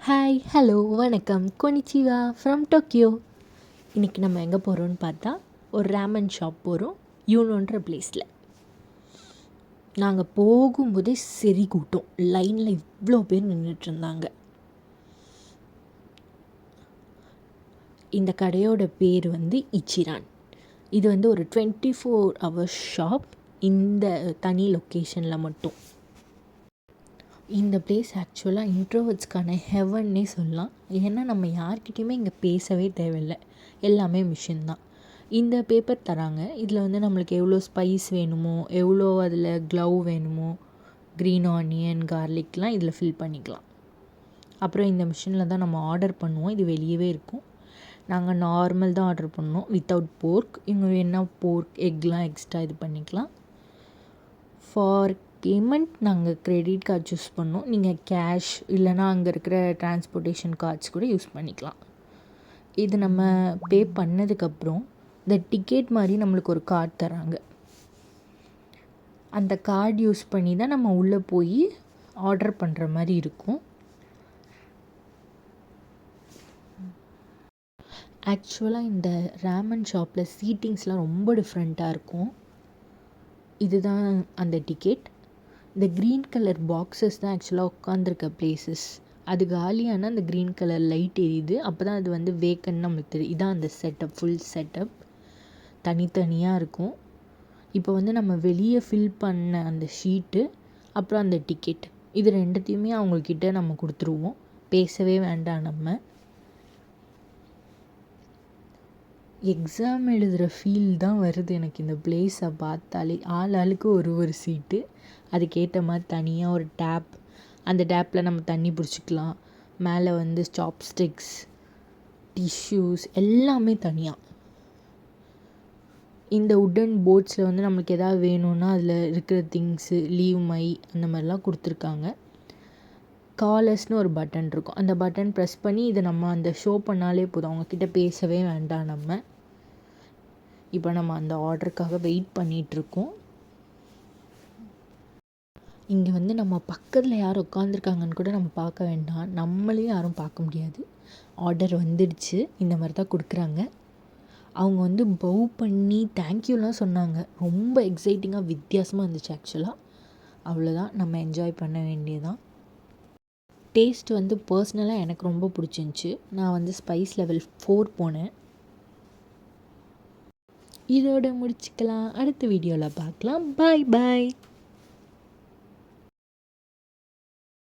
Hi hello வணக்கம் கொனிச்சிவா from Tokyo. இன்றைக்கி நம்ம எங்கே போகிறோன்னு பார்த்தா ஒரு ரேமன் ஷாப் போகிறோம், யூனோன்ற பிளேஸில். நாங்கள் போகும்போதே சரி கூட்டம், லைனில் இவ்வளோ பேர் நின்றுட்டுருந்தாங்க. இந்த கடையோட பேர் இச்சிரான். இது ஒரு 24 hours ஷாப், இந்த தனி லொக்கேஷனில் மட்டும். இந்த பிளேஸ் ஆக்சுவலாக இன்ட்ரோவர்ட்ஸ்க்கான ஹெவன்னே சொல்லலாம். ஏன்னா நம்ம யார்கிட்டையுமே இங்கே பேசவே தேவையில்லை, எல்லாமே மிஷின் தான். இந்த பேப்பர் தராங்க, இதில் நம்மளுக்கு எவ்வளோ ஸ்பைஸ் வேணுமோ, எவ்வளோ அதில் க்ளவ் வேணுமோ, க்ரீன் ஆனியன் கார்லிக்லாம் இதில் ஃபில் பண்ணிக்கலாம். அப்புறம் இந்த மிஷினில் தான் நம்ம ஆர்டர் பண்ணுவோம், இது வெளியவே இருக்கும். நாங்கள் நார்மல் தான் ஆர்டர் பண்ணோம், வித்தவுட் போர்க். இவங்க வேணால் போர்க் எக்லாம் எக்ஸ்ட்ரா இது பண்ணிக்கலாம். ஃபார் பேமெண்ட் நாங்கள் க்ரெடிட் கார்டு சூஸ் பண்ணோம். நீங்கள் கேஷ் இல்லைனா அங்கே இருக்கிற டிரான்ஸ்போர்ட்டேஷன் கார்ட்ஸ் கூட யூஸ் பண்ணிக்கலாம். இது நம்ம பே பண்ணதுக்கப்புறம் இந்த டிக்கெட் மாதிரி நம்மளுக்கு ஒரு கார்டு தராங்க. அந்த கார்டு யூஸ் பண்ணி தான் நம்ம உள்ளே போய் ஆர்டர் பண்ணுற மாதிரி இருக்கும். ஆக்சுவலாக இந்த ரேமன் ஷாப்பில் சீட்டிங்ஸ்லாம் ரொம்ப டிஃப்ரெண்ட்டாக இருக்கும். இதுதான் அந்த டிக்கெட். இந்த க்ரீன் கலர் பாக்ஸஸ் தான் ஆக்சுவலாக உட்காந்துருக்க பிளேசஸ். அது காலியான அந்த க்ரீன் கலர் லைட் எரியுது, அப்போ தான் அது வேக்கன்னு நம்மளுக்கு தெரியும். இதான் அந்த செட்டப், ஃபுல் செட்டப் தனித்தனியாக இருக்கும். இப்போ நம்ம வெளியே ஃபில் பண்ண அந்த ஷீட்டு, அப்புறம் அந்த டிக்கெட், இது ரெண்டுத்தையுமே அவங்கக்கிட்ட நம்ம கொடுத்துருவோம். பேசவே வேண்டாம். நம்ம எக்ஸாம் எழுதுகிற ஃபீல் தான் வருது எனக்கு இந்த பிளேஸை பார்த்தாலே. ஆளுக்கு ஒரு சீட்டு, அதுக்கேற்ற மாதிரி தனியாக ஒரு டேப், அந்த டேப்பில் நம்ம தண்ணி பிடிச்சிக்கலாம். மேலே சாப்ஸ்டிக்ஸ், டிஷ்யூஸ் எல்லாமே தனியாக. இந்த உட்டன் போர்ட்ஸில் நம்மளுக்கு எதாவது வேணும்னா அதில் இருக்கிற திங்ஸு, லீவ் மை அந்த மாதிரிலாம் கொடுத்துருக்காங்க. காலர்ஸ்னு ஒரு பட்டன் இருக்கும், அந்த பட்டன் ப்ரெஸ் பண்ணி இதை நம்ம அந்த ஷோ பண்ணாலே போதும், அவங்கக்கிட்ட பேசவே வேண்டாம். நம்ம இப்போ அந்த ஆர்டருக்காக வெயிட் பண்ணிகிட்ருக்கோம். இங்கே நம்ம பக்கத்தில் யார் உட்காந்துருக்காங்கன்னு கூட நம்ம பார்க்க வேண்டாம், நம்மளையும் யாரும் பார்க்க முடியாது. ஆர்டர் வந்துடுச்சு, இந்த மாதிரி தான் கொடுக்குறாங்க. அவங்க பவ் பண்ணி தேங்க்யூலாம் சொன்னாங்க. ரொம்ப எக்ஸைட்டிங்காக வித்தியாசமாக இருந்துச்சு ஆக்சுவலாக. அவ்வளோதான், நம்ம என்ஜாய் பண்ண வேண்டியதான். டேஸ்ட் பர்சனலாக எனக்கு ரொம்ப பிடிச்சிருந்துச்சி. நான் ஸ்பைஸ் லெவல் 4 போனேன். இதோட முடிச்சுக்கலாம், அடுத்த வீடியோவில் பார்க்கலாம். பாய் பாய்.